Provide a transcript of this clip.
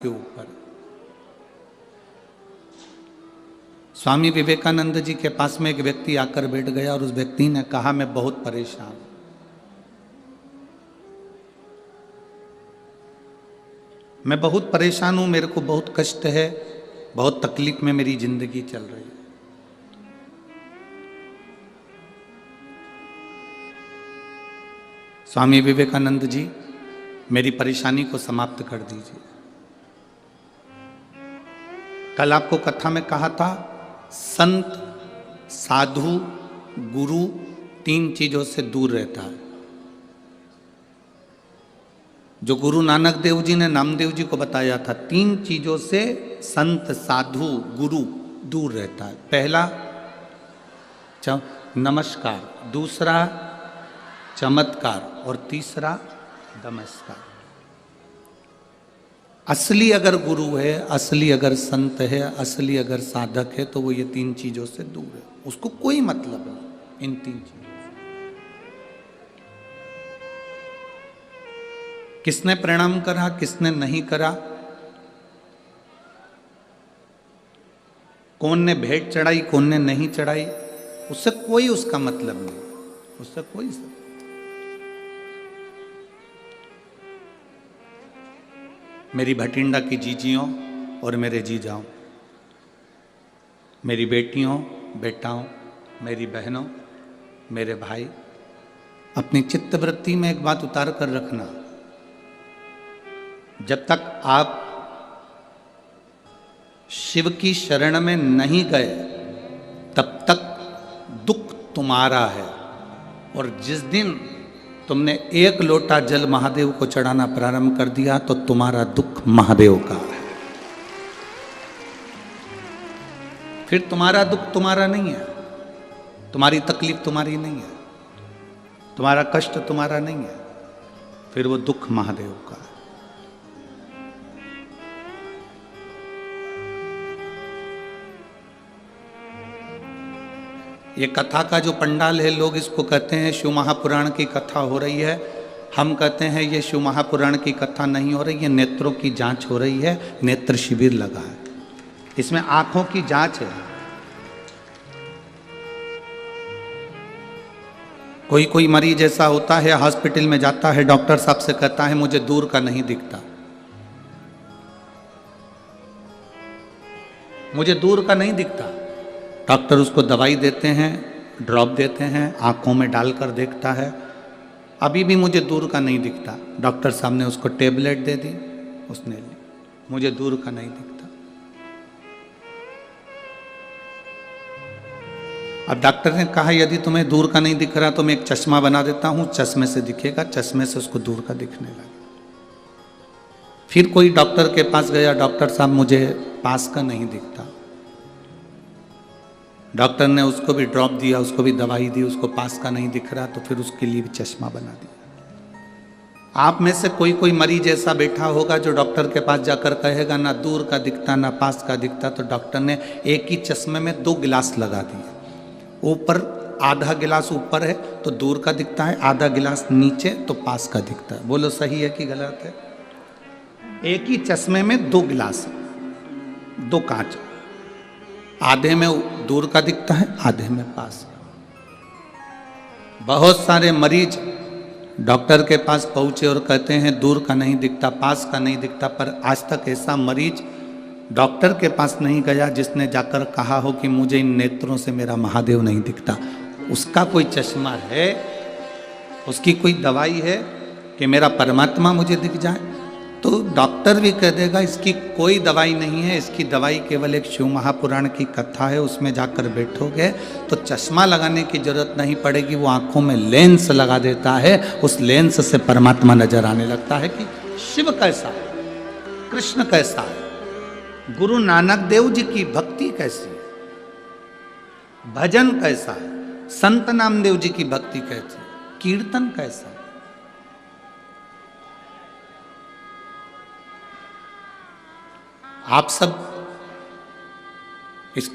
के ऊपर। स्वामी विवेकानंद जी के पास में एक व्यक्ति आकर बैठ गया और उस व्यक्ति ने कहा, मैं बहुत परेशान हूं, मैं बहुत परेशान हूं, मेरे को बहुत कष्ट है, बहुत तकलीफ में मेरी जिंदगी चल रही है। स्वामी विवेकानंद जी, मेरी परेशानी को समाप्त कर दीजिए। कल आपको कथा में कहा था, संत, साधु, गुरु तीन चीजों से दूर रहता है। जो गुरु नानक देव जी ने नामदेव जी को बताया था, तीन चीजों से संत, साधु, गुरु दूर रहता है। पहला नमस्कार, दूसरा चमत्कार और तीसरा नमस्कार। असली अगर गुरु है, असली अगर संत है, असली अगर साधक है, तो वो ये तीन चीजों से दूर है। उसको कोई मतलब नहीं इन तीन चीजों से। किसने प्रणाम करा, किसने नहीं करा, कौन ने भेंट चढ़ाई, कौन ने नहीं चढ़ाई, उससे कोई उसका मतलब नहीं, उससे कोई सब। मेरी भटिंडा की जीजियों और मेरे जीजाओं, मेरी बेटियों, बेटाओं, मेरी बहनों, मेरे भाई, अपनी चित्तवृत्ति में एक बात उतार कर रखना, जब तक आप शिव की शरण में नहीं गए तब तक दुख तुम्हारा है। और जिस दिन तुमने एक लोटा जल महादेव को चढ़ाना प्रारंभ कर दिया तो तुम्हारा दुख महादेव का है। फिर तुम्हारा दुख तुम्हारा नहीं है, तुम्हारी तकलीफ तुम्हारी नहीं है, तुम्हारा कष्ट तुम्हारा नहीं है, फिर वो दुख महादेव का है। ये कथा का जो पंडाल है, लोग इसको कहते हैं शिव महापुराण की कथा हो रही है। हम कहते हैं ये शिव महापुराण की कथा नहीं हो रही है, नेत्रों की जांच हो रही है, नेत्र शिविर लगा है। इसमें आंखों की जांच है। कोई कोई मरीज ऐसा होता है, हॉस्पिटल में जाता है, डॉक्टर साहब से कहता है मुझे दूर का नहीं दिखता, मुझे दूर का नहीं दिखता। डॉक्टर उसको दवाई देते हैं, ड्रॉप देते हैं, आंखों में डालकर देखता है, अभी भी मुझे दूर का नहीं दिखता। डॉक्टर साहब ने उसको टेबलेट दे दी, उसने ली, मुझे दूर का नहीं दिखता। अब डॉक्टर ने कहा यदि तुम्हें दूर का नहीं दिख रहा तो मैं एक चश्मा बना देता हूं, चश्मे से दिखेगा। चश्मे से उसको दूर का दिखने लगा। फिर कोई डॉक्टर के पास गया, डॉक्टर साहब मुझे पास का नहीं दिखता। डॉक्टर ने उसको भी ड्रॉप दिया, उसको भी दवाई दी, उसको पास का नहीं दिख रहा तो फिर उसके लिए भी चश्मा बना दिया। आप में से कोई कोई मरीज ऐसा बैठा होगा जो डॉक्टर के पास जाकर कहेगा ना दूर का दिखता ना पास का दिखता, तो डॉक्टर ने एक ही चश्मे में 2 गिलास लगा दिए। ऊपर आधा गिलास ऊपर है तो दूर का दिखता है, आधा गिलास नीचे तो पास का दिखता है। बोलो सही है कि गलत है? एक ही चश्मे में 2 गिलास, 2 कांच, आधे में दूर का दिखता है, आधे में पास का। बहुत सारे मरीज डॉक्टर के पास पहुंचे और कहते हैं दूर का नहीं दिखता, पास का नहीं दिखता, पर आज तक ऐसा मरीज डॉक्टर के पास नहीं गया जिसने जाकर कहा हो कि मुझे इन नेत्रों से मेरा महादेव नहीं दिखता। उसका कोई चश्मा है, उसकी कोई दवाई है कि मेरा परमात्मा मुझे दिख जाए? तो डॉक्टर भी कह देगा इसकी कोई दवाई नहीं है, इसकी दवाई केवल एक शिव महापुराण की कथा है, उसमें जाकर बैठोगे तो चश्मा लगाने की जरूरत नहीं पड़ेगी। वो आंखों में लेंस लगा देता है, उस लेंस से परमात्मा नजर आने लगता है कि शिव कैसा है, कृष्ण कैसा है, गुरु नानक देव जी की भक्ति कैसी है, भजन कैसा है, संत नामदेव जी की भक्ति कैसी है, कीर्तन कैसा है। आप सब इस